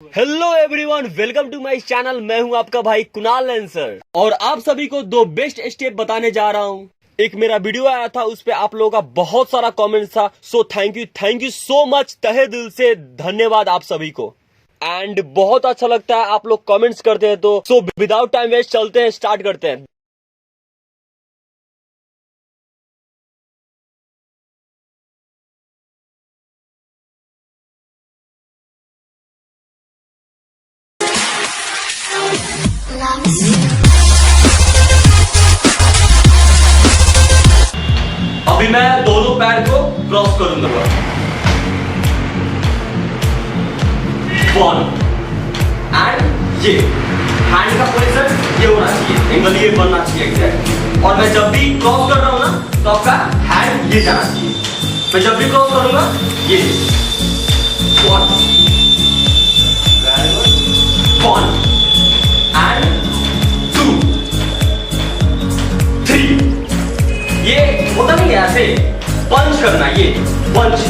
Hello everyone, welcome to my channel. मैं हूं आपका भाई कुणाल आंसर और आप सभी को दो बेस्ट स्टेप बताने जा रहा हूं। एक मेरा वीडियो आया था, उस पे आप लोगों का बहुत सारा कमेंट था, so thank you so much, तहे दिल से धन्यवाद आप सभी को। एंड बहुत अच्छा लगता है आप लोग कमेंट्स करते हैं, तो सो विदाउट टाइम वेस्ट चलते हैं, स्टार्ट करते हैं। अभी मैं दोनों पैर को क्रॉस करूंगा। 1 एंड ये हैंड का पोजीशन ये होना चाहिए, एंगल ये बनना चाहिए एग्जैक्ट। और मैं जब भी क्रॉस कर रहा हूं ना, तो आपका हैंड ये जाना चाहिए। मैं जब भी क्रॉस करूंगा ये 1 एंड 2 3। ये होता नहीं है ऐसे पंच करना, ये पंच।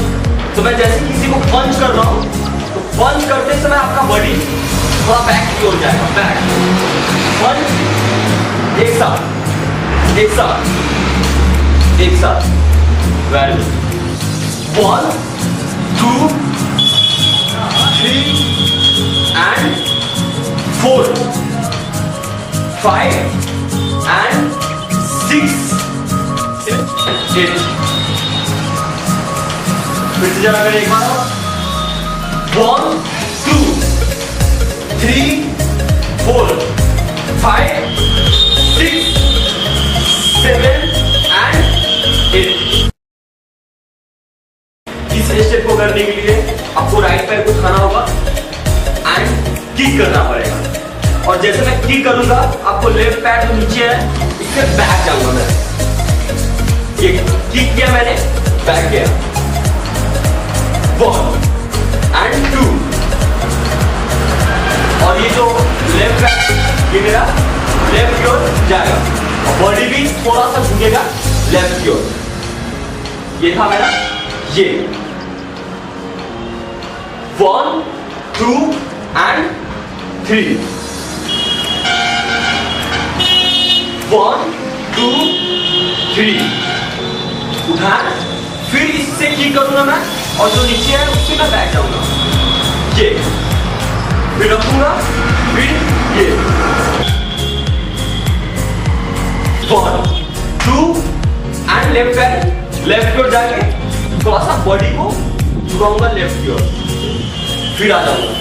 तो मैं जैसे किसी को पंच कर रहा हूं, तो पंच करते समय आपका बॉडी थोड़ा बैक की ओर जाएगा। बैक पंच, एक साथ एक साथ एक साथ। Very good. 1 2 3 and 4 5 and 6 8। फिर से जरा करें एक बार। 1 2 3 4 5 6 7 एंड 8। इस स्टेप को करने के लिए आपको राइट पैर को उठाना होगा एंड किक करना पड़ेगा। और जैसे मैं किक करूंगा, आपको लेफ्ट पैर जो नीचे है इससे बैक जाऊंगा मैं। ये किक किया मैंने, बैक किया। 1 एंड 2। और ये जो लेफ्ट बैक, ये मेरा लेफ्ट की ओर जाएगा और बॉडी भी थोड़ा सा झुकेगा लेफ्ट की ओर। ये था मेरा ये 1 2 एंड 3। 1 2 3 उठा, फिर इससे किक करूंगा मैं, और जो नीचे है उससे मैं बैठ जाऊंगा। ये फिर रखूंगा, फिर ये 1 2 एंड लेफ्ट पैर लेफ्ट की ओर जाके थोड़ा सा बॉडी को झुकाऊंगा लेफ्ट की ओर, फिर आ जाऊंगा।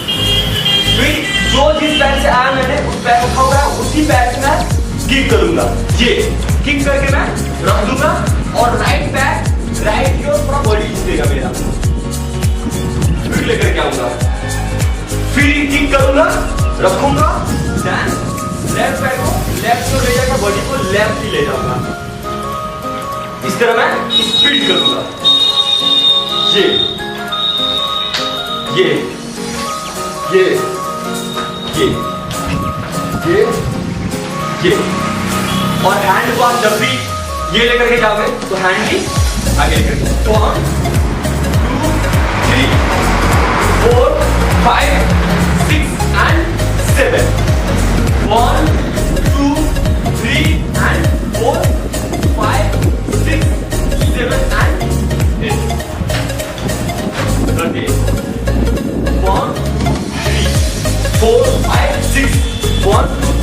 फिर जो जिस पैर से आया मैंने उस पैर को उठाऊंगा, उसी पैर से मैं किक करूंगा। ये किक करके मैं रख दूंगा और राइट पैर राइट की ओर थोड़ा बॉडी खींचेगा मेरा, फिर लेकर के आऊंगा। फिर किक करूंगा, रखूंगा, देन लेफ्ट पैर को लेफ्ट की ओर ले जाकर बॉडी को लेफ्ट ही ले जाऊंगा। इस तरह मैं स्पीड करूंगा। ये ये ये ये ये ये। और हैंड को आप जब भी ये लेकर के जाओगे तो हैंड भी आगे लेकर के 1 2 3 4 5 6 एंड 7। 1 2 3 and 4 5 6 7 and 8। 1 2 3 4 5 6 1 2